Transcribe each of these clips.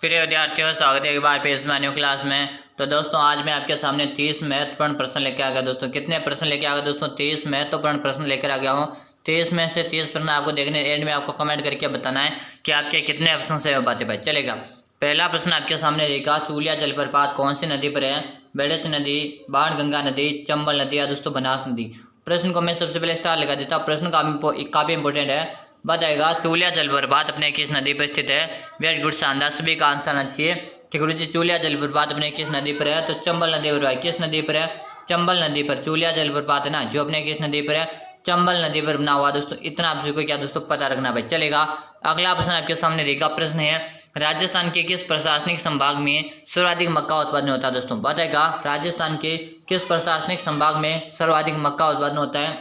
प्रिय विद्यार्थियों, स्वागत है एक बार फिर इस न्यू क्लास में। तो दोस्तों आज मैं आपके सामने 30 महत्वपूर्ण प्रश्न लेकर आ गया। दोस्तों कितने प्रश्न लेकर आ गया दोस्तों? 30 महत्वपूर्ण प्रश्न लेकर आ गया हूँ। 30 में से 30 प्रश्न आपको देखने, एंड में आपको कमेंट करके बताना है कि आपके कितने ऑप्शन से हो पाते भाई। चलेगा, पहला प्रश्न आपके सामने रहेगा, चूलिया जलप्रपात कौन सी नदी पर है? बेड़च नदी, बाणगंगा नदी, चंबल नदी या दोस्तों बनास नदी। प्रश्न को मैं सबसे पहले स्टार लगा देता हूँ। प्रश्न काफी इंपॉर्टेंट है। बताएगा चूलिया जलप्रपात अपने किस नदी पर स्थित है? वेरी गुड, शानदार, सभी का आंसर आना चाहिए। ठीक गुरु जी, चूलिया जलप्रपात अपने किस नदी पर है? तो चंबल नदी पर। किस नदी पर है? चंबल नदी पर। चूलिया जलप्रपात है ना, जो अपने किस नदी पर है? चंबल नदी पर बना हुआ। दोस्तों इतना आप सभी को क्या दोस्तों पता रखना भाई। चलेगा, अगला प्रश्न आपके सामने रहेगा। प्रश्न है, राजस्थान के किस प्रशासनिक संभाग में सर्वाधिक मक्का उत्पादन होता है? दोस्तों बताएगा राजस्थान के किस प्रशासनिक संभाग में सर्वाधिक मक्का उत्पादन होता है?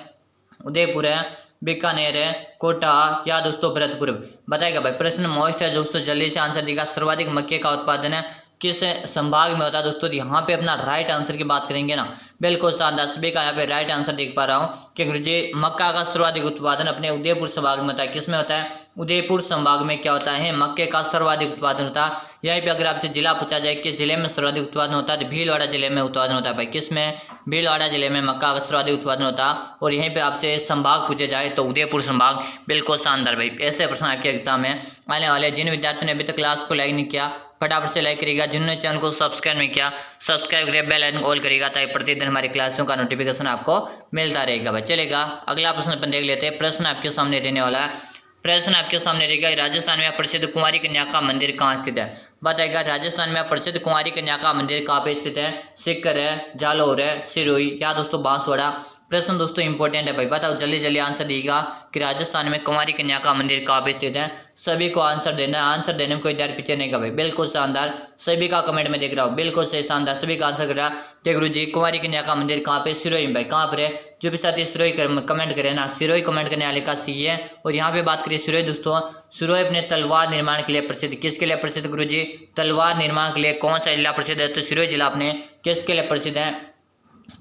उदयपुर है, बीकानेर है, कोटा या दोस्तों भरतपुर। बताएगा भाई। प्रश्न मोस्ट है दोस्तों, जल्दी से आंसर देगा। सर्वाधिक मक्के का उत्पादन है किस संभाग में होता है? दोस्तों यहाँ पे अपना राइट आंसर की बात करेंगे ना, बिल्कुल शानदार, सभी का यहाँ पे राइट आंसर देख पा रहा हूँ कि गुरुजी मक्का का सर्वाधिक उत्पादन अपने उदयपुर संभाग में होता है। किस में होता है? उदयपुर संभाग में क्या होता है? मक्के का सर्वाधिक उत्पादन होता है। यहीं पे अगर आपसे जिला पूछा जाए कि जिले में सर्वाधिक उत्पादन होता है, तो भीलवाड़ा जिले में उत्पादन होता है भाई। किस में? भीलवाड़ा जिले में मक्का का सर्वाधिक उत्पादन होता है। और यहीं पे आपसे संभाग पूछे जाए तो उदयपुर संभाग। बिल्कुल शानदार भाई, ऐसे प्रश्न आपके एग्जाम में आने वाले। जिन विद्यार्थियों ने अभी तक क्लास को लाइक नहीं किया, फटाफट से लाइक करिएगा। जिन्होंने चैनल को सब्सक्राइब नहीं किया, सब्सक्राइब करिए, बेल आइकन ऑल करिएगा, ताकि प्रतिदिन हमारी क्लासों का नोटिफिकेशन आपको मिलता रहेगा भाई। चलेगा, अगला प्रश्न अपन देख लेते हैं। प्रश्न आपके सामने रहने वाला है। प्रश्न आपके सामने रहेगा, राजस्थान में प्रसिद्ध कुमारी कन्या का मंदिर कहाँ स्थित है? बताएगा राजस्थान में प्रसिद्ध कुमारी कन्या का मंदिर कहाँ पे स्थित है? सीकर है, जालौर है, सिरोही या दोस्तों बांसवाड़ा। प्रश्न दोस्तों इंपॉर्टेंट है भाई, बताओ जल्दी जल्दी आंसर देगा कि राजस्थान में कुमारी कन्या का मंदिर कहाँ पे स्थित है। सभी को आंसर देना है, आंसर देने में कोई देर पीछे नहीं का भाई। बिल्कुल शानदार, सभी का कमेंट में देख रहा हूँ, बिल्कुल सही, शानदार, सभी का आंसर कर रहा है। गुरु जी कुमारी कन्या का मंदिर कहाँ पे? सिरोही भाई। कहाँ पर है? जो भी साथी सिरोही कमेंट करे ना, सिरोही कमेंट करने वाले का सी है। और यहाँ पे बात करिए सिरोही दोस्तों, सिरोही अपने तलवार निर्माण के लिए प्रसिद्ध। किसके लिए प्रसिद्ध गुरु जी? तलवार निर्माण के लिए। कौन सा जिला प्रसिद्ध है? तो सिरोही जिला अपने किसके लिए प्रसिद्ध है?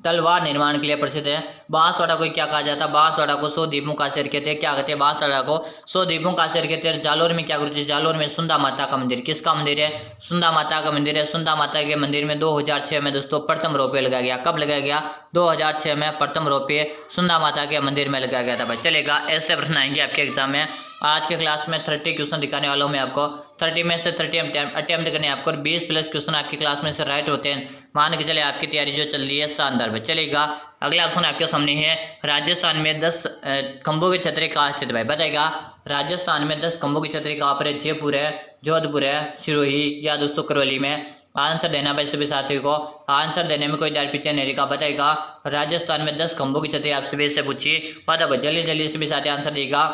तलवार निर्माण के लिए प्रसिद्ध है। बांसवाड़ा को क्या कहा जाता है? बांसवाड़ा को 100 द्वीपों का शहर कहते हैं। क्या कहते हैं? बांसवाड़ा को 100 द्वीपों का शहर कहते हैं। जालोर में क्या गुरु जी? जालोर में सुंदा माता का मंदिर। किसका मंदिर है? सुंदा माता का मंदिर है। सुंदा माता के मंदिर में 2006 में दोस्तों प्रथम रोपे लगाया गया। कब लगाया गया? 2006 में प्रथम रोपे सुंदा माता के मंदिर में लगाया गया था भाई। चलेगा, ऐसे प्रश्न आएंगे आपके एग्जाम में। आज के क्लास में 30 क्वेश्चन दिखाने वाला हूँ मैं आपको। 30 में से 30 अटेम्प्ट करने आपको, और 20 प्लस क्वेश्चन आपकी क्लास में से राइट होते हैं। मान के चले आपकी तैयारी जो चल रही है शानदार भाई। चलेगा, अगला ऑप्शन आपके सामने है, राजस्थान में 10 खंभों की छतरी कहाँ स्थित भाई? बताएगा राजस्थान में 10 खंभों की छतरी कहाँ पर है? जयपुर है, जोधपुर है, सिरोही या दोस्तों करौली में। आंसर देना भाई सभी साथियों को, आंसर देने में कोई डर पीछे नहीं रहेगा। बताएगा राजस्थान में 10 खंभों की छतरी आप सभी से पूछिए, पता भाई जल्दी जल्दी सभी साथी आंसर देगा।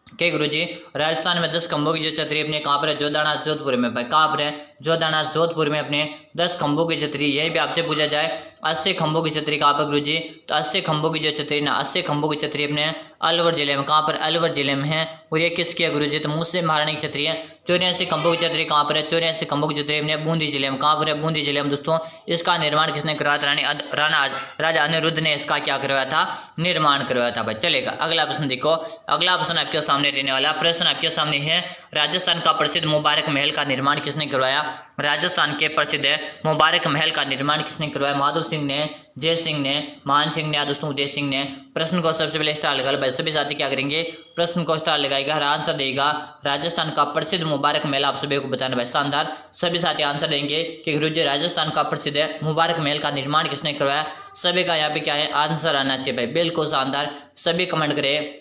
क्या गुरु जी राजस्थान में 10 खंभों की जो छतरी अपने कहाँ पर है? जोधाना जोधपुर में भाई। कहाँ पर है? जोधाना जोधपुर में अपने 10 खंभों की छतरी। यही भी आपसे पूछा जाए 80 खंभों की छतरी कहाँ पर गुरु जी? तो 80 खंभों की जो छतरी ना, 80 खंभों की छतरी अपने अलवर जिले में। कहाँ पर? अलवर जिले में है। और ये किसकी है गुरु जी? तो मुझसे महारानी की छतरी है। 84 खंभों की छतरी कहाँ पर है? 84 खंभों की छतरी अपने बूंदी जिले में। कहाँ पर है? बूंदी जिले में दोस्तों। इसका निर्माण किसने करवाया था? राजा अनिरुद्ध ने इसका क्या करवाया था? निर्माण करवाया था भाई। चलेगा, अगला प्रश्न देखो। अगला प्रश्न आपके सामने रहने वाला। प्रश्न आपके सामने है, राजस्थान का प्रसिद्ध मुबारक महल का निर्माण किसने करवाया? राजस्थान के प्रसिद्ध मुबारक महल का निर्माण किसने करवाया? माधो सिंह ने, जय सिंह ने, मान सिंह ने या दोस्तों उदय सिंह ने। प्रश्न को सबसे पहले स्टार लगा भाई। सभी साथी क्या करेंगे? प्रश्न को स्टार लगाएगा, हर आंसर देगा। राजस्थान का प्रसिद्ध मुबारक महल आप सभी को बताना भाई। शानदार, सभी साथी आंसर देंगे कि गुरुजी राजस्थान का प्रसिद्ध मुबारक महल का निर्माण किसने करवाया। सभी का यहाँ पे क्या है? आंसर आना चाहिए भाई। बिल्कुल शानदार, सभी कमेंट करें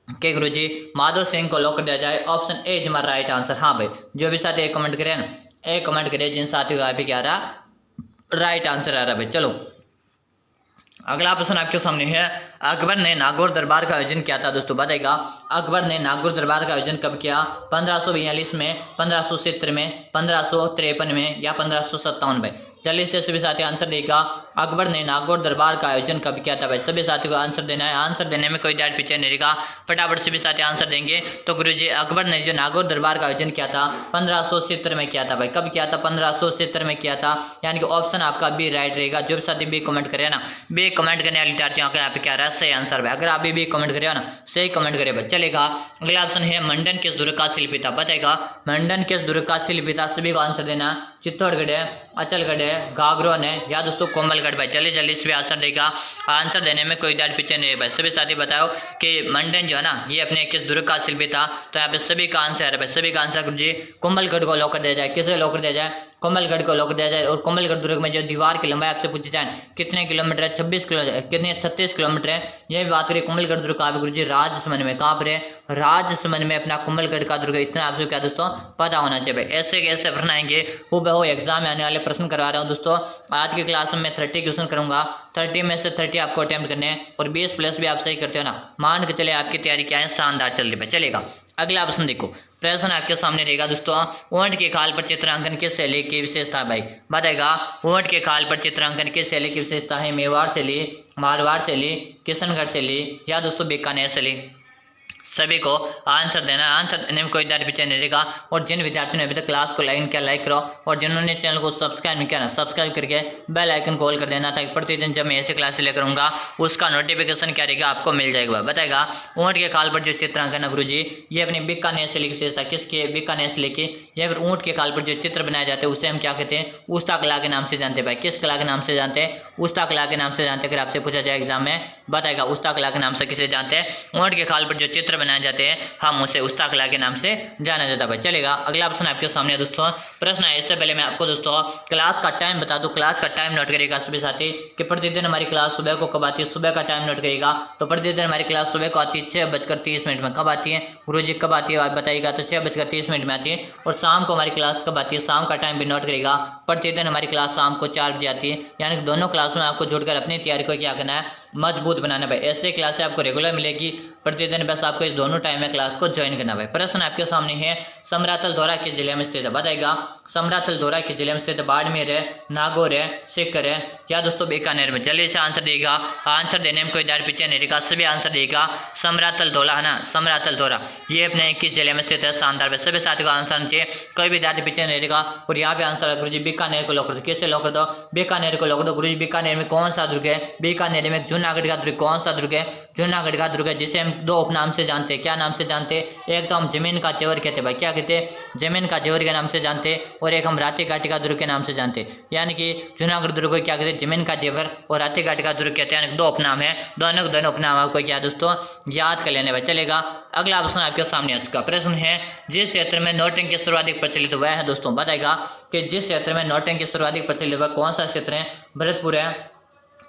कि गुरुजी माधो सिंह को लॉक कर दिया जाए। ऑप्शन ए इज हमारा राइट आंसर। हाँ भाई, जो भी साथी कमेंट करें ना, ए कमेंट करें जिन साथियों का यहाँ पे क्या आ रहा राइट आंसर आ रहा भाई। चलो, अगला प्रश्न आपके सामने है, अकबर ने नागौर दरबार का आयोजन किया था? दोस्तों बताएगा अकबर ने नागौर दरबार का आयोजन कब किया? 1542 में, 1570 में, 1553 में या 1557 में। जल्दी से सभी साथी आंसर देगा। अकबर ने नागौर दरबार का आयोजन कब किया था भाई? सभी साथियों को आंसर देना है। आंसर देने में कोई डाउट पीछे नहीं रहेगा, फटाफट सभी साथी आंसर देंगे। तो गुरुजी अकबर ने जो नागौर दरबार का आयोजन किया था 1570 में किया था भाई। कब किया था? 1570 में किया था, यानी कि ऑप्शन आपका बी राइट रहेगा। जो भी साथी बी कमेंट करे ना, बी कमेंट करने वाले विद्यार्थियों का यहाँ पे क्या रहा है? सही आंसर भाई। अगर आप भी कमेंट करे ना, सही कमेंट करे भाई, चलेगा। अगला ऑप्शन है मंडन किस दुर्ग का शिल्पी था? बताएगा मंडन किस दुर्ग का शिल्पी था? सभी को आंसर देना। चित्तौड़गढ़ है, अचलगढ़ है, गागरोन है, या दोस्तों कोमलगढ़ भाई। जल्दी जल्दी से आंसर देगा। आंसर देने में कोई डाउट पीछे नहीं है भाई। सभी साथी बताओ कि मंडन जो है ना ये अपने किस दुर्ग का शिल्पी था? तो यहाँ पे सभी का आंसर है भाई। सभी का आंसर जी कोमलगढ़ को लॉक कर दिया जाए। किसे लॉक कर दिया जाए? कोमलगढ़ को लॉक दिया जाए। और कोमलगढ़ दुर्ग में जो दीवार की लंबाई आपसे पूछी जाए कितने किलोमीटर है? 26 किलोमीटर, कितने 36 किलोमीटर है। ये भी बात करें कोमलगढ़ दुर्ग का गुरु जी राजसमंद में। कहाँ पर है? राजसमंद में अपना कोमलगढ़ का दुर्ग। इतना आपसे क्या दोस्तों पता होना चाहिए भाई। ऐसे कैसे प्रश्न आएंगे वो बहु एग्जाम में आने वाले प्रश्न करवा रहा हूँ दोस्तों। आज की क्लास में 30 क्वेश्चन करूंगा, 30 में से 30 आपको अटेम्प्ट करने हैं और 20 प्लस भी आप सही करते हो ना, मान के चले आपकी तैयारी क्या है, शानदार चल रही है। चलेगा अगला ऑप्शन देखो, प्रश्न आपके सामने रहेगा दोस्तों। ऊंट के खाल पर चित्रांकन की शैली की विशेषता भाई? बताएगा ऊंट के खाल पर चित्रांकन की शैली की विशेषता है मेवाड़ शैली, मारवाड़ शैली, किशनगढ़ शैली, या दोस्तों बीकानेर शैली। सभी को आंसर देना है। आंसर देने में कोई डर पीछे नहीं रहेगा। और जिन विद्यार्थियों ने अभी तक क्लास को लाइक करो और जिन्होंने चैनल को सब्सक्राइब नहीं किया ना, सब्सक्राइब करके बेल आइकन को ऑल कर देना, ताकि प्रतिदिन जब मैं ऐसे क्लास लेकर आऊँगा उसका नोटिफिकेशन क्या रहेगा आपको मिल जाएगा। बताएगा ऊँट के काल पर जो चित्रांकन है गुरुजी ये अपनी बीकानेर शैली की विशेषता किसके? बीकानेर शैली की। या फिर ऊँट के काल पर जो चित्र बनाए जाते हैं उसे हम क्या कहते हैं? उस्ता कला के नाम से जानते हैं भाई। किस कला के नाम से जानते हैं? उस्ता कला के नाम से जानते हैं। अगर आपसे पूछा जाए एग्जाम में, बताएगा उस्ता कला के नाम से किसे जानते हैं? ऊँट के खाल पर जो चित्र बनाए जाते हैं हम उसे उस्ता कला के नाम से जाना जाता है। चलेगा अगला ऑप्शन आपके सामने दोस्तों। प्रश्न है, इससे पहले मैं आपको दोस्तों क्लास का टाइम बता दूं। क्लास का टाइम नोट करेगा सभी साथी कि प्रतिदिन हमारी क्लास सुबह को कब आती है, सुबह का टाइम नोट करेगा। तो प्रतिदिन हमारी क्लास सुबह को आती है 6:30 में। कब आती है गुरुजी? कब आती है आप बताइएगा? तो 6:30 में आती है। और शाम को हमारी क्लास कब आती है? शाम का टाइम भी नोट करेगा। प्रतिदिन हमारी क्लास शाम को 4 बजे आती है। यानी कि दोनों क्लासों में आपको जुड़कर अपनी तैयारी को क्या करना है? मजबूत बनाना भाई। ऐसे क्लासें आपको रेगुलर मिलेगी प्रतिदिन, बस आपको इस दोनों टाइम में क्लास को ज्वाइन करना भाई। प्रश्न आपके सामने है, समरातल दौरा किस जिले में स्थित है? बताएगा समरातल दौरा किस जिले में स्थित है? बाड़मेर है, नागौर है, सीकर है, या दोस्तों बीकानेर में। जल्दी से आंसर देगा। आंसर देने में कोई डर पीछे नहीं रहेगा, सभी आंसर देगा। समरातल दौरा है ना, समरातल दौरा ये अपने किस जिले में स्थित है? शानदार भाई। सभी साथियों का आंसर चाहिए, कोई भी डर पीछे नहीं रहेगा। और यहाँ पे आंसर है गुरुजी बीकानेर को लॉक कर दो। कैसे लॉक कर दो? बीकानेर को लॉक कर दो। गुरुजी बीकानेर में कौन सा दुर्ग है? बीकानेर में जूनागढ़ का दुर्ग। कौन सा दुर्ग है? जूनागढ़ का दुर्ग है, जिसे हम दो उपनाम से जानते हैं। क्या नाम से जानते हैं? एक तो हम जमीन का जेवर कहते हैं भाई। क्या कहते हैं? जमीन का जेवर के नाम से जानते हैं। और एक हम राती घाटी का दुर्ग के नाम से जानते हैं। यानी कि जूनागढ़ दुर्ग को क्या कहते हैं? जमीन का जेवर, और राती घाटी का दुर्ग कहते हैं। यानी दो उपनाम है, दोनों उपनाम आपको क्या दोस्तों याद कर लेने भाई। चलेगा अगला ऑप्शन आपके सामने आ चुका। प्रश्न है, जिस क्षेत्र में नोटिंग सर्वाधिक प्रचलित हुआ है दोस्तों? बताएगा कि जिस क्षेत्र में नोटिंग सर्वाधिक प्रचलित हुआ कौन सा क्षेत्र है? भरतपुर है,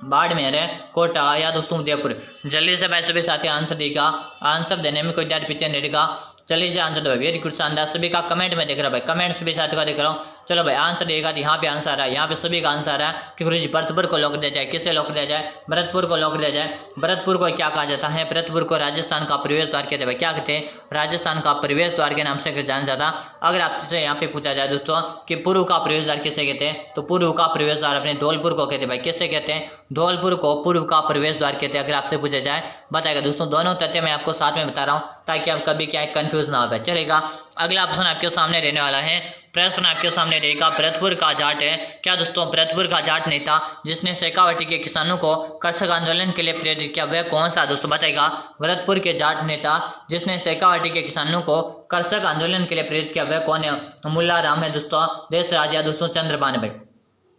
बाड़मेर है, कोटा, या दोस्तों उदयपुर। जल्दी से भाई सभी साथी आंसर देगा। आंसर देने में कोई डर पीछे नहीं रहेगा। चलिए से आंसर दो भाई। वेरी गुड, शानदार। सभी का कमेंट में देख रहा भाई, कमेंट सभी साथियों का देख रहा हूँ। चलो भाई आंसर देगा। तो यहाँ पे आंसर आ रहा है, यहाँ पे सभी का आंसर आ रहा है कि गुरुजी भरतपुर को लॉक दिया जाए। किसे लॉक दिया जाए? भरतपुर को लॉक दिया जाए। भरतपुर को क्या कहा जाता है? भरतपुर को राजस्थान का प्रवेश द्वार कहते हैं भाई। क्या कहते हैं? राजस्थान का प्रवेश द्वार के नाम से जाना जाता। अगर आपसे यहाँ पे पूछा जाए दोस्तों कि पूर्व का प्रवेश द्वार किसे कहते हैं? तो पूर्व का प्रवेश द्वार अपने धौलपुर को कहते हैं भाई। किसे कहते हैं? धौलपुर को पूर्व का प्रवेश द्वार कहते हैं। अगर आपसे पूछा जाए, बताएगा दोस्तों। दोनों तथ्य मैं आपको साथ में बता रहा हूँ ताकि आप कभी क्या कंफ्यूज ना हो भाई। चलेगा अगला ऑप्शन आपके सामने रहने वाला है। प्रश्न आपके सामने रहेगा, भरतपुर का जाट है। क्या दोस्तों भरतपुर का जाट नेता जिसने शेखावाटी के किसानों को कृषक आंदोलन के लिए प्रेरित किया वह कौन सा दोस्तों? बताएगा भरतपुर के जाट नेता जिसने शेखावाटी के किसानों को कृषक आंदोलन के लिए प्रेरित किया वह कौन है? मुल्ला राम है दोस्तों, देशराज या दोस्तों चंद्रभान भाई।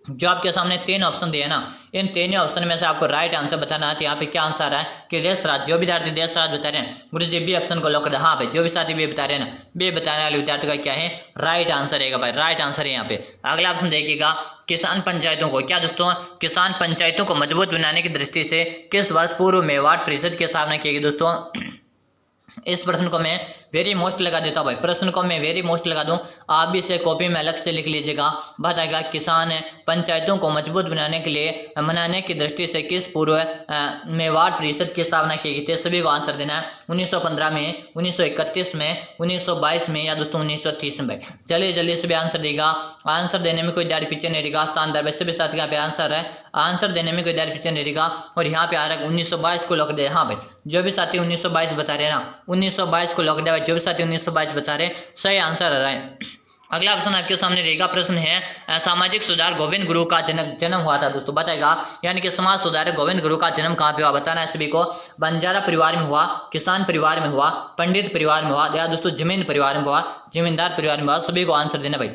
जो आपके सामने 3 ऑप्शन दिए ना, इन 3 ऑप्शन में से आपको राइट आंसर बताना है। तो यहाँ पे क्या आंसर आ रहा है कि देशराज। जो विद्यार्थी देशराज बता रहे हैं गुरुजी बी ऑप्शन को लॉक कर दे। हाँ भाई, जो भी साथी बी बता रहे हैं ना, बी बताने वाले विद्यार्थी का क्या है? राइट आंसर रहेगा भाई, राइट आंसर है यहाँ पे। अगला ऑप्शन देखिएगा, किसान पंचायतों को। क्या दोस्तों? किसान पंचायतों को मजबूत बनाने की दृष्टि से किस वर्ष पूर्व मेवाड़ परिषद की स्थापना की गई दोस्तों? इस प्रश्न को मैं वेरी मोस्ट लगा देता हूँ भाई, प्रश्न को मैं वेरी मोस्ट लगा दूं, आप भी इसे कॉपी में अलग से लिख लीजिएगा। बताएगा किसान पंचायतों को मजबूत बनाने के लिए मनाने की दृष्टि से किस पूर्व में वार्ड परिषद की स्थापना की गई थी। सभी को आंसर देना है। 1915 में, 1931 में, 1922 में या दोस्तों 1930 में। चलिए जल्दी से भी आंसर देगा। आंसर देने में कोई देर पीछे नहीं रहेगा। शानदार भाई, सभी साथी यहाँ पे आंसर है, आंसर देने में कोई देर पीछे नहीं रहेगा। और यहाँ पे आ रहा है 1922 को लॉक दे। हाँ भाई, जो भी साथी 1922 बता रहे हैं ना, 1922 को लॉक दे भाई। जो भी साथी 1922 बता रहे हैं, सही आंसर आ रहा है। अगला ऑप्शन आपके सामने रहेगा। प्रश्न है सामाजिक सुधार गोविंद गुरु का जन्म हुआ था दोस्तों। बताएगा यानी कि समाज सुधारक गोविंद गुरु का जन्म कहाँ पे हुआ, बताना है सभी को। बंजारा परिवार में हुआ, किसान परिवार में हुआ, पंडित परिवार में हुआ, या दोस्तों जमीन परिवार में हुआ, जमींदार परिवार में हुआ। सभी को आंसर देना भाई,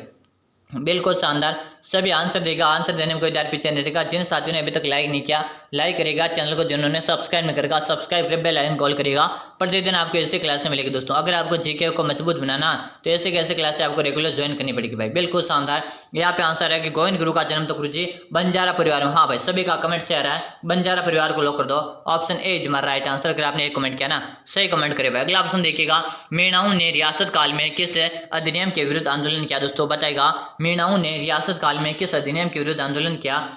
बिल्कुल शानदार, सभी आंसर देगा। आंसर देने में कोई डर पीछे नहीं रहेगा। जिन साथियों ने अभी तक लाइक नहीं किया, लाइक करेगा। चैनल को जिन्होंने सब्सक्राइब नहीं करेगा, सब्सक्राइब कर बेल आइकन कॉल करेगा। प्रतिदिन आपको ऐसी क्लासें मिलेगी दोस्तों। अगर आपको जीके को मजबूत बनाना तो ऐसे कैसे क्लासें आपको रेगुलर ज्वाइन करनी पड़ेगी भाई। बिल्कुल शानदार, यहाँ पे आंसर है कि गोविंद गुरु का जन्म तो गुरुजी बंजारा परिवार में। हाँ भाई, सभी का कमेंट से आ रहा है, बंजारा परिवार को लॉक कर दो। ऑप्शन ए इज हमारा राइट आंसर। अगर आपने एक कमेंट किया ना, सही कमेंट करे भाई। अगला ऑप्शन देखिएगा। मीणाओं ने रियासत काल में किस अधिनियम के विरुद्ध आंदोलन किया दोस्तों। बताएगा मीणाओं ने रियासत काल में किस अधिनियम के विरुद्ध आंदोलन किया।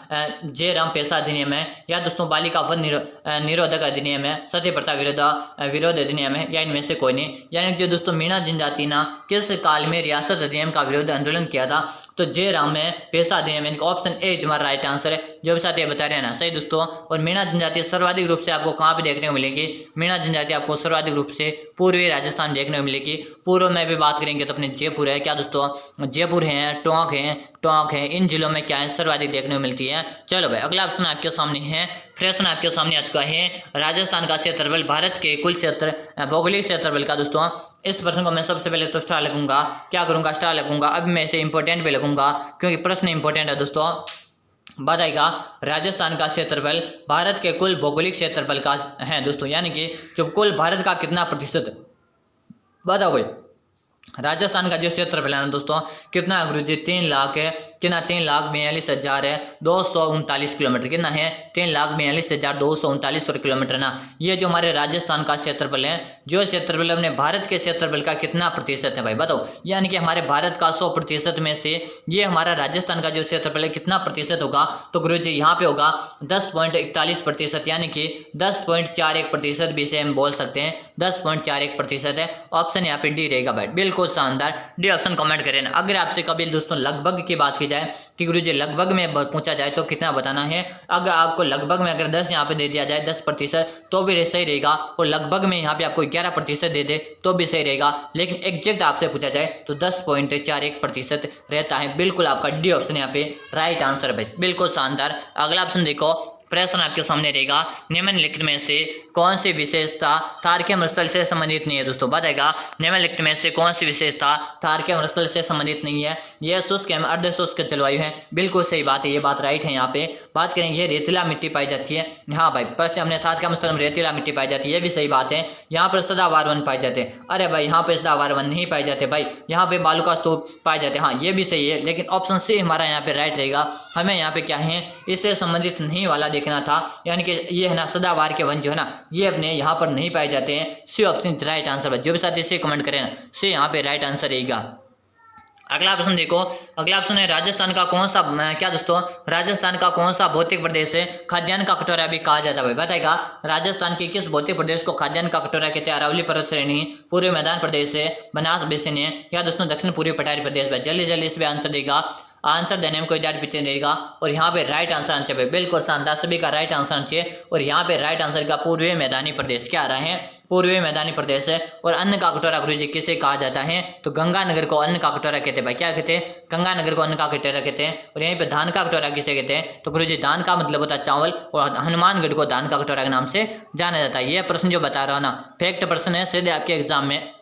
जयराम पेशा अधिनियम है, या दोस्तों बालिका वध निरोधक अधिनियम है, सती प्रथा विरोध अधिनियम है, या इनमें से कोई नहीं। यानी जो दोस्तों मीणा जनजाति ना किस काल में रियासत अधिनियम का विरोध आंदोलन किया था, तो जयराम में पेशा अधिनियम, यानी ऑप्शन ए हमारा राइट आंसर है। जो भी साथ ये बता रहे हैं ना, सही दोस्तों। और मीणा जनजाति सर्वाधिक रूप से आपको कहाँ पे देखने को मिलेगी। मीणा जनजाति आपको सर्वाधिक रूप से पूर्वी राजस्थान देखने को मिलेगी। पूर्व में भी बात करेंगे तो अपने जयपुर है, क्या दोस्तों, जयपुर है, टोंक है, इन जिलों में क्या है सर्वाधिक देखने को मिलती है। चलो भाई, अगला ऑप्शन आपके सामने है। प्रश्न आपके सामने आ चुका है। राजस्थान का क्षेत्रफल भारत के कुल क्षेत्र भौगोलिक क्षेत्रफल का दोस्तों। इस प्रश्न को मैं सबसे पहले तो स्टार लगूंगा, क्या करूंगा, स्टार लगूंगा। अब मैं इसे इंपॉर्टेंट पे लगूंगा क्योंकि प्रश्न इंपॉर्टेंट है दोस्तों। बताएगा राजस्थान का क्षेत्रफल भारत के कुल भौगोलिक क्षेत्रफल का है दोस्तों, यानी कि जो कुल भारत का कितना प्रतिशत, बताओ भाई। राजस्थान का जो क्षेत्रफल है ना दोस्तों, कितना गुरुजी, 3 लाख है, कितना 3,42,239 किलोमीटर, कितना है 3,42,239 वर्ग किलोमीटर ना। ये जो हमारे राजस्थान का क्षेत्रफल है, जो क्षेत्रफल अपने भारत के क्षेत्रफल का कितना प्रतिशत है भाई, बताओ। यानी कि हमारे भारत का 100% में से ये हमारा राजस्थान का जो क्षेत्रफल है कितना प्रतिशत होगा, तो गुरुजी यहाँ पे होगा 10.41%, यानी कि 10.41% भी से हम बोल सकते हैं, 10.41% है। ऑप्शन यहाँ पे डी रहेगा भाई, बिल्कुल शानदार, डी ऑप्शन कमेंट करें ना। अगर आपसे कभी दोस्तों लगभग की बात की जाए कि गुरुजी लगभग में पूछा जाए तो कितना बताना है, अगर आपको लगभग में अगर 10 यहाँ पे दे दिया जाए, 10% तो भी सही रहेगा, और लगभग में यहाँ पे आपको 11% दे दे तो भी सही रहेगा। लेकिन एग्जैक्ट आपसे पूछा जाए तो 10.41% रहता है। बिल्कुल आपका डी ऑप्शन यहाँ पे राइट आंसर भाई, बिल्कुल शानदार। अगला ऑप्शन देखो। प्रश्न आपके सामने रहेगा। निम्नलिखित में से कौन सी विशेषता तारकीय मरुस्थल से संबंधित नहीं है दोस्तों। बताएगा निम्नलिखित में से कौन सी विशेषता तारकीय मरुस्थल से संबंधित नहीं है। यह शुष्क एवं अर्ध शुष्क जलवायु है। बिल्कुल सही बात है, ये बात राइट है। यहाँ पे बात करेंगे रेतीला मिट्टी पाई जाती है। हाँ भाई, पश्चिम हमने तारकीय मरुस्थल में रेतीला मिट्टी पाई जाती है, ये भी सही बात है। यहाँ पर सदाबहार वन पाए जाते हैं। अरे भाई, यहाँ पे सदाबहार वन नहीं पाए जाते भाई, यहाँ पे बालू का स्तूप पाए जाते हैं। हाँ, ये भी सही है, लेकिन ऑप्शन सी हमारा यहाँ पे राइट रहेगा। हमें यहाँ पे क्या है, इससे संबंधित नहीं वाला देखना था, यानी कि ये है ना सदाबहार के वन जो है ना, ये अपने यहाँ पर नहीं पाए जाते हैं। सी ऑप्शन राइट आंसर है। जो भी साथी से कमेंट करें ना, सी यहाँ पे राइट आंसर रहेगा। अगला ऑप्शन देखो। अगला ऑप्शन है राजस्थान का कौन सा, क्या दोस्तों, राजस्थान का कौन सा भौतिक प्रदेश है खाद्यान्न का कटोरा भी कहा जाता है। बताएगा राजस्थान के किस भौतिक प्रदेश को खाद्यान्न का कटोरा कहते हैं। अरावली पर्वत श्रेणी, पूर्वी मैदान प्रदेश है, बनास बेसिन है, या दोस्तों दक्षिण पूर्वी पठारी प्रदेश। जल्दी जल्दी इस पर आंसर देगा। आंसर देने में कोई डाउट पीछे नहीं रहेगा। और यहाँ पे राइट आंसर आना चाहिए, बिल्कुल शानदार, सभी का राइट आंसर आना चाहिए। और यहाँ पे राइट आंसर का पूर्वी मैदानी प्रदेश क्या आ रहा है, पूर्वी मैदानी प्रदेश है। और अन्न का कटोरा गुरुजी किसे कहा जाता है, तो गंगानगर को अन्न का कटोरा कहते हैं भाई। क्या कहते हैं, गंगानगर को अन्न का कटोरा कहते हैं। और यहीं पे धान का कटोरा किसे कहते हैं, तो गुरुजी धान का मतलब होता है चावल, और हनुमानगढ़ को धान का कटोरा के नाम से जाना जाता है। यह प्रश्न जो बता रहा हूँ ना, फैक्ट प्रश्न है, सीधे आपके एग्जाम में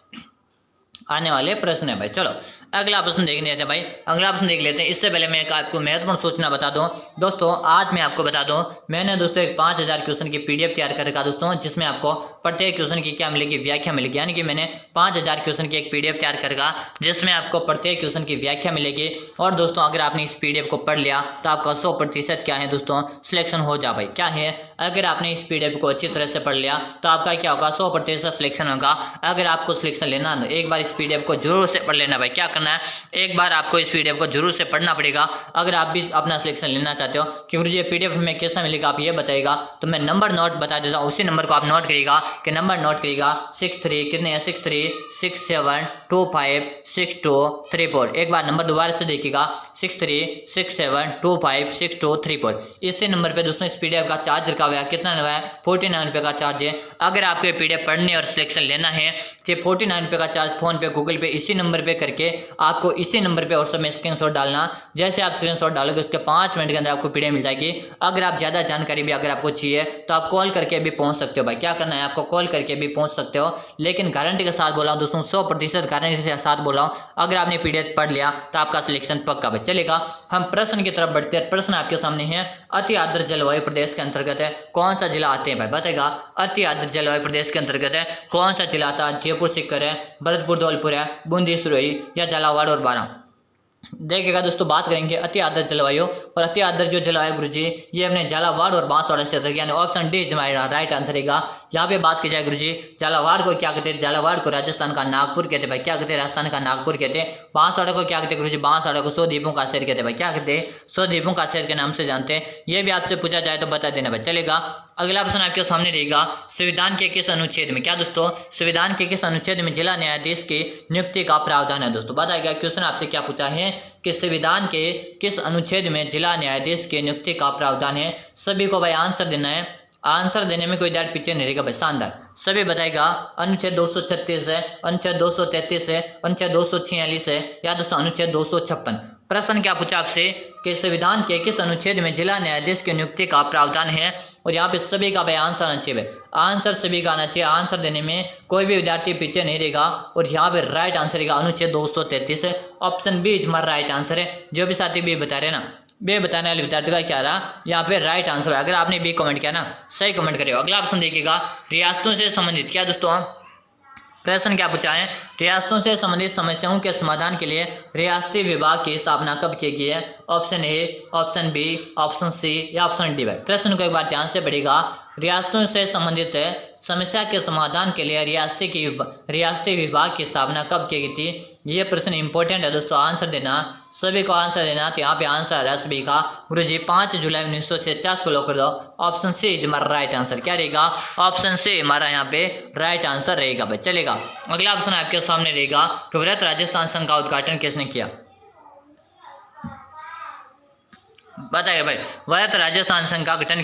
आने वाले प्रश्न है भाई। चलो अगला प्रश्न देख लेते हैं भाई, अगला प्रश्न देख लेते हैं। इससे पहले मैं एक आपको महत्वपूर्ण सूचना बता दूं दोस्तों, आज मैं आपको बता दूं मैंने दोस्तों एक 5000 क्वेश्चन की पीडीएफ तैयार कर रखा दोस्तों, जिसमें आपको प्रत्येक क्वेश्चन की क्या मिलेगी, व्याख्या मिलेगी। यानी कि मैंने 5000 क्वेश्चन की एक पीडीएफ तैयार कर रखा, जिसमें आपको प्रत्येक क्वेश्चन की व्याख्या मिलेगी। और दोस्तों अगर आपने इस पीडीएफ को पढ़ लिया तो आपका 100% क्या है दोस्तों, सिलेक्शन हो जा भाई। क्या है, अगर आपने इस पीडीएफ को अच्छी तरह से पढ़ लिया तो आपका क्या होगा, 100% सिलेक्शन होगा। अगर आपको सिलेक्शन लेना है एक बार इस पीडीएफ को जरूर से पढ़ लेना भाई। क्या करना है, एक बार आपको इस पीडीएफ को जरूर से पढ़ना पड़ेगा अगर आप भी अपना सिलेक्शन लेना चाहते हो। क्योंकि ये पीडीएफ में कैसा मिलेगा आप ये बताएगा, तो मैं नंबर नोट बता देता हूँ, उसी नंबर को आप नोट करिएगा कि नंबर नोट करिएगा 63 कितने हैं, 6367256234। एक बार नंबर दोबारा से देखिएगा 6367256234। इसी नंबर पे दोस्तों इस पीडीएफ का चार्ज रखा हुआ है, कितना हुआ है, 49 रुपये का चार्ज है। अगर आपको ये पीडीएफ पढ़ने और सिलेक्शन लेना है तो 49 रुपये का चार्ज फोन पे, गूगल पे, इसी नंबर पे करके आपको इसी नंबर पे और समय स्क्रीनशॉट डालना। जैसे आप स्क्रीनशॉट डालोगे उसके 5 मिनट के अंदर आपको पीडीएफ मिल जाएगी। अगर आप ज़्यादा जानकारी भी अगर आपको चाहिए तो आप कॉल करके भी पहुंच सकते हो भाई। क्या करना है, आपको कॉल करके भी पहुंच सकते हो, लेकिन गारंटी के साथ बोला हूँ दोस्तों, 100% गारंटी के साथ बोला हूँ, अगर आपने पीडीएफ पढ़ लिया तो आपका सिलेक्शन पक्का भाई। चलेगा, हम प्रश्न की तरफ बढ़ते हैं। प्रश्न आपके सामने है, अति आर्द्र जलवायु प्रदेश के अंतर्गत है कौन सा जिला आते हैं भाई, बताएगा। अति आर्द्र जलवायु प्रदेश के अंतर्गत है कौन सा जिला आता है, जयपुर सीकर है, भरतपुर धौलपुर है, बूंदी सिरोही या झालावाड़ और बारां। देखिएगा दोस्तों, बात करेंगे अति आर्द्र जलवायु, और अति आर्द्र जो जलवायु गुरुजी ये अपने झालावाड़ और बांसवाड़ा क्षेत्र, यानी ऑप्शन डी हमारा राइट आंसर रहेगा। यहाँ पे बात की जाए गुरुजी, झालावाड़ को क्या कहते हैं, झालावाड़ को राजस्थान का नागपुर कहते हैं भाई। क्या कहते हैं, राजस्थान का नागपुर कहते हैं। बांसवाड़ा को क्या कहते हैं गुरुजी, बांसवाड़ा को 100 द्वीपों का शहर कहते हैं भाई। क्या कहते हैं, 100 द्वीपों का शहर के नाम से जानते हैं। ये भी आपसे पूछा जाए तो बता देना भाई। चलेगा, अगला प्रश्न आपके सामने रहेगा, संविधान के किस अनुच्छेद में, क्या दोस्तों, संविधान के किस अनुच्छेद में जिला न्यायाधीश की नियुक्ति का प्रावधान है दोस्तों, बताएगा। क्वेश्चन आपसे क्या पूछा है कि संविधान के किस अनुच्छेद में जिला न्यायाधीश की नियुक्ति का प्रावधान है। सभी को भाई आंसर देना है, आंसर देने में कोई डाउट पीछे नहीं रहेगा भाई, शानदार। सभी बताएगा, अनुच्छेद 236 है, अनुच्छेद 233 है, अनुच्छेद 246 है या दोस्तों अनुच्छेद 256। प्रश्न क्या पूछा आपसे कि संविधान के किस अनुच्छेद में जिला न्यायाधीश की नियुक्ति का प्रावधान है, और यहाँ पे सभी का भाई आंसर आना चाहिए। आंसर सभी का आना चाहिए, आंसर देने में कोई भी विद्यार्थी पीछे नहीं रहेगा। और यहाँ पे राइट आंसर रहेगा अनुच्छेद 233 है, ऑप्शन बी हमारा राइट आंसर है। जो भी साथी बी बता रहे ना, बे बताने वाले विद्यार्थी का क्या रहा, यहाँ पे राइट आंसर है। अगर आपने बी कमेंट किया ना, सही कमेंट करिएगा। अगला ऑप्शन देखिएगा, रियासतों से संबंधित, क्या दोस्तों प्रश्न क्या पूछा है, रियासतों से संबंधित समस्याओं के समाधान के लिए रियासती विभाग की स्थापना कब की गई है। Option A, option B, option C या ऑप्शन डी। प्रश्न को एक बार ध्यान से पढ़ेगा, रियासतों से संबंधित समस्या के समाधान के लिए रियासती विभाग की स्थापना कब की गई थी। ये प्रश्न इंपॉर्टेंट है दोस्तों, आंसर देना, सभी को आंसर देना। तो यहाँ पे आंसर है सभी का गुरुजी 5 जुलाई 1949 को लॉक कर दो। ऑप्शन सी हमारा राइट आंसर क्या रहेगा, ऑप्शन सी हमारा यहाँ पे राइट आंसर रहेगा भाई। चलेगा, अगला ऑप्शन आपके सामने रहेगा कि वृहत राजस्थान संघ का उद्घाटन किसने किया, बताइए भाई। वृहत राजस्थान संघ का उद्घाटन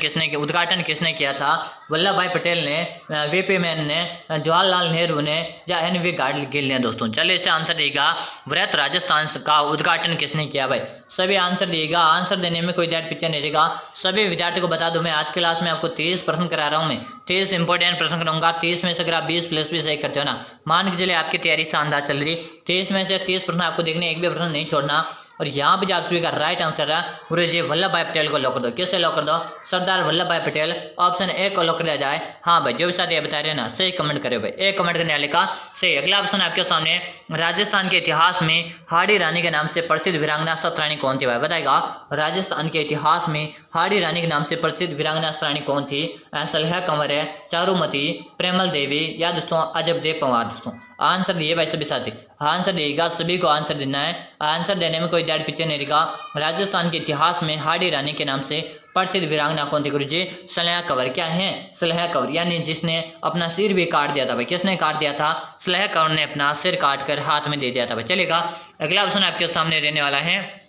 किसने किया था। वल्लभ भाई पटेल ने, वीपी मैन ने, जवाहरलाल नेहरू ने या एनवी गाडगिल ने दोस्तों। चलिए इसे आंसर देगा, वृहत राजस्थान का उद्घाटन किसने किया भाई। सभी आंसर दिएगा, आंसर देने में कोई डाउट पीछे नहीं रहेगा। सभी विद्यार्थी को बता दूं, मैं आज क्लास में आपको 30 प्रश्न करा रहा हूं। मैं 30 इंपॉर्टेंट प्रश्न कराऊंगा। 30 में से अगर आप 20 प्लस भी सही करते हो ना, मान के चलिए आपकी तैयारी शानदार चल रही, 30 में से 30 प्रश्न आपको देखने, एक भी प्रश्न नहीं छोड़ना। और यहाँ पे आप सभी का राइट आंसर है गुरुजी वल्लभ भाई पटेल को लॉक कर दो। किसे लॉक कर दो, सरदार वल्लभ भाई पटेल, ऑप्शन ए को लॉक कर दिया जाए। हाँ भाई, जो भी साथी बता रहे हैं ना, सही कमेंट करे भाई, ए कमेंट करने वाले का सही। अगला ऑप्शन आपके सामने, राजस्थान के इतिहास में हाड़ी रानी के नाम से प्रसिद्ध वीरांगना सतरानी कौन थी भाई, बताएगा। राजस्थान के इतिहास में हाड़ी रानी के नाम से प्रसिद्ध वीरांगना सतरानी कौन थी। सलह कंवर है, चारुमती, प्रेमल देवी या दोस्तों अजब देव पंवार। दोस्तों आंसर दिए भाई सभी साथी, आंसर दिएगा, सभी को आंसर देना है। आंसर देने में कोई डाउट पीछे नहीं रहेगा। राजस्थान के इतिहास में हाड़ी रानी के नाम से प्रसिद्ध वीरांगना कौन थी गुरुजी, सलह कंवर। क्या है, सलह कंवर, यानी जिसने अपना सिर भी काट दिया था भाई। किसने काट दिया था, सलह कंवर ने अपना सिर काट कर हाथ में दे दिया था भाई। चलेगा, अगला ऑप्शन आपके सामने रहने वाला है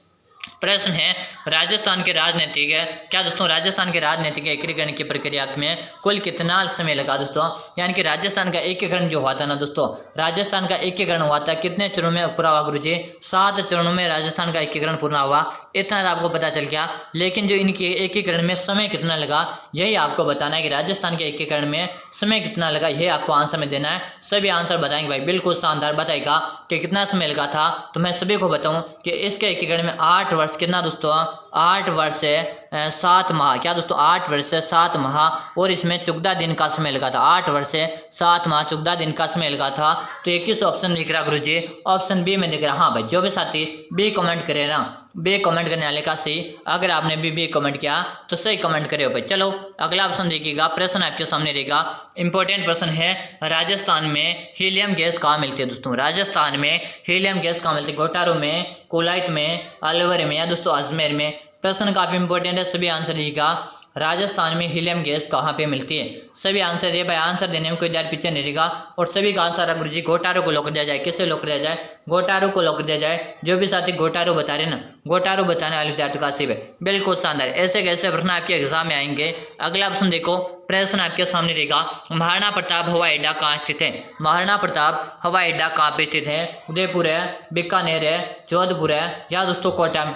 प्रश्न है राजस्थान के राजनीतिक क्या दोस्तों राजस्थान के राजनीतिक एकीकरण की प्रक्रिया में कुल कितना समय लगा दोस्तों। यानी कि राजस्थान का एकीकरण जो हुआ था ना दोस्तों, राजस्थान का एकीकरण हुआ था कितने चरणों में पूरा हुआ गुरुजी? 7 चरणों में राजस्थान का एकीकरण पूरा हुआ। इतना तो आपको पता चल गया, लेकिन जो इनके एकीकरण में समय कितना लगा यही आपको बताना है कि राजस्थान के एकीकरण में समय कितना लगा, यही आपको आंसर में देना है। सभी आंसर बताएंगे भाई, बिल्कुल शानदार बताएगा कि कितना समय लगा था। तो मैं सभी को बताऊं कि इसके एकीकरण में 8 वर्ष कितना दोस्तों, 8 वर्ष से 7 माह, क्या दोस्तों 8 वर्ष से 7 माह, और इसमें 14 दिन का समय लगा था। 8 वर्ष से 7 माह 14 दिन का समय लगा था। तो ये किस ऑप्शन दिख रहा गुरुजी? ऑप्शन बी में दिख रहा। हाँ भाई, जो भी साथी बी कमेंट करे ना, बी कमेंट करने वाले का सही, अगर आपने बी कमेंट किया तो सही कमेंट करे भाई। चलो अगला ऑप्शन देखिएगा, प्रश्न आपके सामने रहेगा, इंपॉर्टेंट प्रश्न है। राजस्थान में हीलियम गैस कहाँ मिलती है दोस्तों? राजस्थान में हीलियम गैस कहाँ मिलती है? घोटारू में, कोलाइट में, अलवर में या दोस्तों अजमेर में? प्रश्न काफी इंपॉर्टेंट है, सभी आंसर दीजिएगा। राजस्थान में हीलियम गैस कहाँ पे मिलती है? सभी आंसर दिए भाई, आंसर देने में कोई देर पीछे नहीं रहेगा। और सभी का आंसर गुरुजी घोटारू को लॉक दिया जाए। किसे लॉक दिया जाए? घोटारू को लॉक दिया जाए। जो भी साथी घोटारू बता रहे ना, घोटारू बताने वाले विद्यार्थी का शिव है, बिल्कुल शानदार। ऐसे कैसे प्रश्न आपके एग्जाम में आएंगे। अगला ऑप्शन देखो, प्रश्न आपके सामने रहेगा, महाराणा प्रताप हवाई अड्डा कहाँ स्थित है? महाराणा प्रताप हवाई अड्डा कहाँ पे स्थित है? उदयपुर है, बीकानेर है, जोधपुर है या दोस्तों कोटा?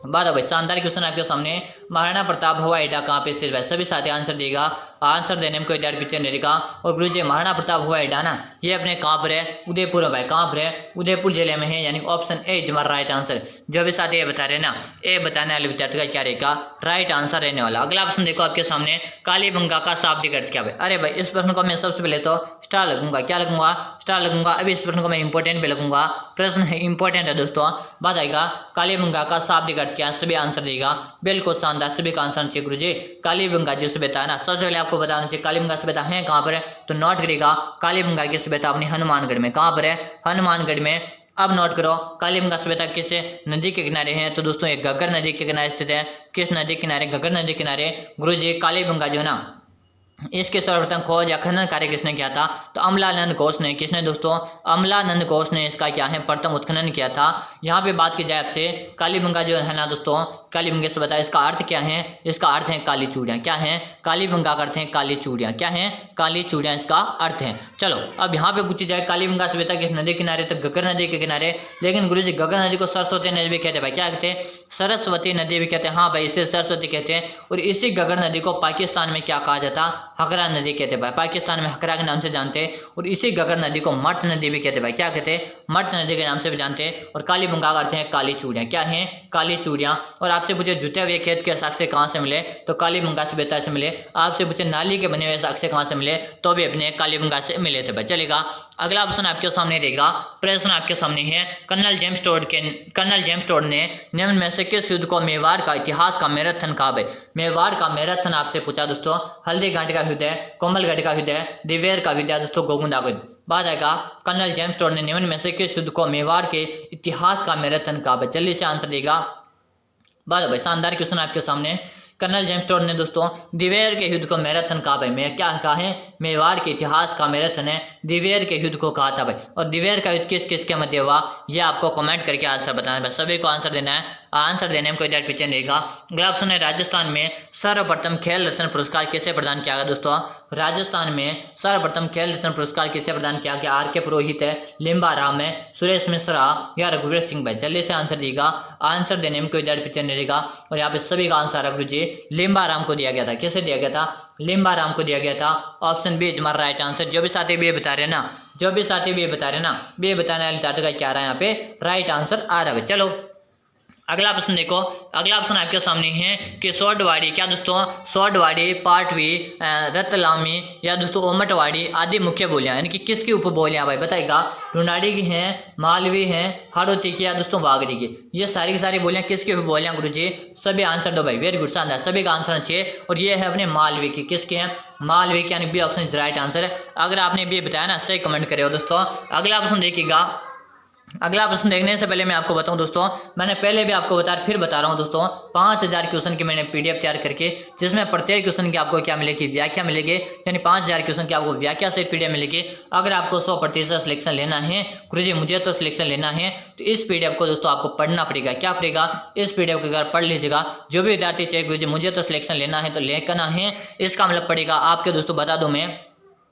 बारह भाई, शानदार क्वेश्चन आपके सामने। महाराणा प्रताप हवाई अड्डा कहाँ पे स्थित है? सभी साथी आंसर देगा, आंसर देने में कोई डर पीछे नहीं रहेगा। और गुरुजी महाराणा प्रताप हवाई अड्डा ना, ये अपने कहाँ पर है? उदयपुर है भाई। कहाँ पर है? उदयपुर जिले में है, यानी ऑप्शन ए इज हमारा राइट आंसर। जो भी साथी ये बता रहे ना, ए बताने वाले विद्यार्थी का क्या रहेगा? राइट आंसर रहने वाला। अगला ऑप्शन देखो आपके सामने, कालीबंगा का शाब्दिक अर्थ क्या है? अरे भाई, इस प्रश्न को मैं सबसे पहले तो स्टार लगूंगा। क्या लगूंगा? स्टार लगूंगा। अभी इस प्रश्न को मैं इंपॉर्टेंट पे लगूंगा। प्रश्न है इंपॉर्टेंट है दोस्तों, बताएगा कालीबंगा का शाब्दिक अर्थ क्या है? सभी आंसर देगा, बिल्कुल शानदार। सभी का आंसर चाहिए गुरुजी। कालीबंगा जो सभ्यता है ना, सबसे पहले आपको बताना चाहिए कालीबंगा सभ्यता है कहाँ पर है, तो नोट करेगा कालीबंगा की सभ्यता अपनी हनुमानगढ़ में। कहाँ पर है? हनुमानगढ़ में। अब नोट करो, कालीबंगा सभ्यता किस नदी के किनारे है? तो दोस्तों एक घग्गर नदी के किनारे स्थित है। किस नदी के किनारे? घग्गर नदी के किनारे। गुरुजी कालीबंगा जो है ना, इसके सर्वप्रथम खोज या खनन कार्य किसने किया था? तो अमलानंद घोष ने। किसने दोस्तों? अमलानंद घोष ने इसका क्या है? प्रथम उत्खनन किया था। यहाँ पे बात की जाए आपसे, कालीबंगा जो है ना दोस्तों, कालीबंगा से बताया इसका अर्थ क्या है? इसका अर्थ है काली चूड़ियाँ। क्या है? कालीबंगा का अर्थ है काली चूड़ियाँ। क्या है? काली चूड़ियाँ इसका अर्थ है। चलो अब यहाँ पे पूछी जाए कालीबंगा सभ्यता किस नदी किनारे? तो घग्गर नदी के किनारे। लेकिन गुरुजी घग्गर नदी को सरस्वती नदी भी कहते हैं भाई। क्या कहते हैं? सरस्वती नदी भी कहते हैं। हाँ भाई, इसे सरस्वती कहते हैं। और इसी घग्गर नदी को पाकिस्तान में क्या कहा जाता? हकरा नदी कहते हैं भाई। पाकिस्तान में हकरा के नाम से जानते हैं। और इसी घग्गर नदी को मठ नदी भी कहते हैं भाई। क्या कहते हैं? मठ नदी के नाम से भी जानते हैं। और कालीबंगा का अर्थ है काली चूड़ियाँ। क्या है? काली चूड़ियाँ। और आपसे पूछे जुटे हुए खेत के साक्ष्य कहाँ से मिले? तो कालीबंगा सभ्यता से मिले। आपसे पूछे नाली के बने हुए साक्ष्य कहाँ से मिले? तो भी अपने कालीबंगा से मिले थे भाई। चलेगा अगला ऑप्शन आपके सामने रहेगा, प्रश्न आपके सामने है, कर्नल जेम्स टोड ने निम्न में से किस युद्ध को मेवाड़ का इतिहास का मैराथन कहा भाई? मेवाड़ का मैराथन आपसे पूछा दोस्तों। हल्दी घाटी का युद्ध है, कोमलगढ़ का युद्ध है, दिवेर का युद्ध है दोस्तों, गोगुंदा का युद्ध। बात आएगा कर्नल जेम्स टोड ने निम्न में से किस युद्ध को मेवाड़ के इतिहास का मैराथन कहा भाई? जल्दी से आंसर देगा। बात भाई, शानदार क्वेश्चन आपके सामने। कर्नल जेम्स टोड ने दोस्तों दिवेर के युद्ध को मैराथन कहा भाई। मैं क्या कहा है? मेवाड़ के इतिहास का मैराथन है, दिवेर के युद्ध को कहा था भाई। और दिवेर का युद्ध किस किस के मध्य हुआ, ये आपको कमेंट करके आंसर बताना है। सभी को आंसर देना है, आंसर देने में कोई डर पीछे नहीं रहेगा। अगला ऑप्शन है, राजस्थान में सर्वप्रथम खेल रत्न पुरस्कार किसे प्रदान किया गया दोस्तों? राजस्थान में सर्वप्रथम खेल रत्न पुरस्कार किसे प्रदान किया गया? आर के पुरोहित है, लिम्बा राम है, सुरेश मिश्रा या रघुवीर सिंह भाई? जल्दी से आंसर देगा, आंसर देने में कोई डर पीछे नहीं रहेगा। और यहाँ पे सभी का आंसर है गुरुजी, लिम्बा राम को दिया गया था। किसे दिया गया था? लिम्बा राम को दिया गया था। ऑप्शन बी हमारा राइट आंसर। जो भी साथी बी बता रहे ना, जो भी साथी बी बता रहे ना, बी बताने वाले विद्यार्थी का क्या रहा है यहाँ पे? राइट आंसर आ रहा है। चलो अगला प्रश्न देखो, अगला ऑप्शन आपके सामने है कि सोडवाड़ी, क्या दोस्तों? सोडवाड़ी, पाटवी, रतलामी या दोस्तों ओमटवाड़ी आदि मुख्य बोलियां, यानी कि किसकी उपबोलियां भाई? बताएगा लुनाड़ी की हैं, मालवी हैं, हाड़ौती की या दोस्तों वागड़ी की? ये सारी की सारी बोलियां किसकी उपबोलियां गुरुजी? सभी आंसर दो भाई, वेरी गुड, शानदार। सभी का आंसर चाहिए। और ये है अपने मालवी की। किसके हैं? मालवी की, यानी B option is right answer है। अगर आपने बी बताया ना, सही कमेंट करे हो दोस्तों। अगला ऑप्शन देखिएगा, अगला प्रश्न देखने से पहले मैं आपको बताऊं दोस्तों, मैंने पहले भी आपको बताया फिर बता रहा हूं दोस्तों, 5000 क्वेश्चन की मैंने पीडीएफ तैयार करके, जिसमें प्रत्येक क्वेश्चन की आपको क्या मिलेगी, व्याख्या मिलेगी। यानी 5000 क्वेश्चन की आपको व्याख्या से पीडीएफ मिलेगी। अगर आपको 100% सिलेक्शन लेना है, गुरुजी मुझे तो सिलेक्शन लेना है, तो इस पीडीएफ को दोस्तों आपको पढ़ना पड़ेगा। क्या पड़ेगा, इस पीडीएफ को अगर पढ़ लीजिएगा, जो भी विद्यार्थी चाहे गुरुजी मुझे तो सिलेक्शन लेना है तो लेना है, इसका मतलब पड़ेगा आपके दोस्तों बता दूं मैं,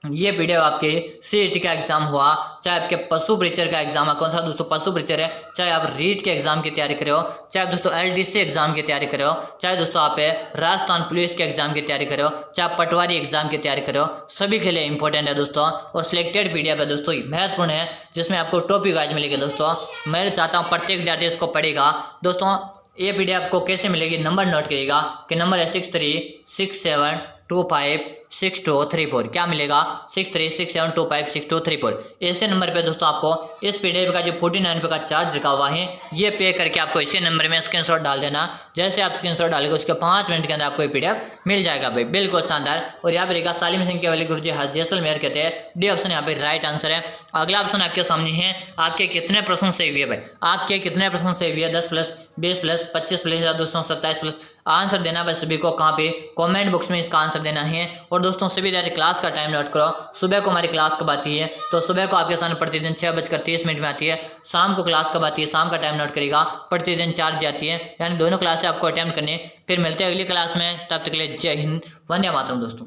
ये वीडियो आपके सीईटी का एग्जाम हुआ, चाहे आपके पशु परिचर का एग्जाम है, कौन सा दोस्तों पशु परिचर है, चाहे आप रीट के एग्जाम की तैयारी कर रहे हो, चाहे दोस्तों एलडीसी एग्जाम की तैयारी कर रहे हो, चाहे दोस्तों आप राजस्थान पुलिस के एग्जाम की तैयारी कर रहे हो, चाहे पटवारी एग्जाम की तैयारी कर रहे हो, सभी के लिए इंपॉर्टेंट है दोस्तों। और सिलेक्टेड पीडीएफ है दोस्तों, महत्वपूर्ण है, जिसमें आपको टॉपिक वाइज मिलेगी दोस्तों। मैं चाहता हूँ प्रत्येक विद्यार्थी इसको पढ़ेगा दोस्तों। ये पीडीएफ आपको कैसे मिलेगी, नंबर नोट करिएगा कि नंबर है 6367256234। क्या मिलेगा, 6367256234। ऐसे नंबर पे दोस्तों आपको इस पीडीएफ का जो 49 रुपये का चार्ज रखा हुआ है, ये पे करके आपको इसी नंबर में स्क्रीनशॉट डाल देना। जैसे आप स्क्रीनशॉट डालेंगे उसके 5 मिनट के अंदर आपको ये पीडीएफ मिल जाएगा भाई, बिल्कुल शानदार। और यहाँ पे रहेगा सालिम सिंह केवली गुरुजी जैसलमेर कहते हैं, डी ऑप्शन यहाँ पे राइट आंसर है। अगला ऑप्शन आपके सामने है, आपके कितने प्रश्न सही हुए भाई, आपके कितने प्रश्न सही हुए, 10 प्लस 20 प्लस 25 प्लस या 227 प्लस। आंसर देना बस सभी को कहाँ पे, कमेंट बॉक्स में इसका आंसर देना है। और दोस्तों सभी विद्यार्थी क्लास का टाइम नोट करो, सुबह को हमारी क्लास कब आती है, तो सुबह को आपके सामने प्रतिदिन 6:30 में आती है। शाम को क्लास कब आती है, शाम का टाइम नोट करेगा, प्रतिदिन 4 बजे आती है। यानी दोनों क्लासें आपको अटेम्प्ट करनी है। फिर मिलते हैं अगली क्लास में, तब तक के लिए जय हिंद, वंदे मातरम दोस्तों।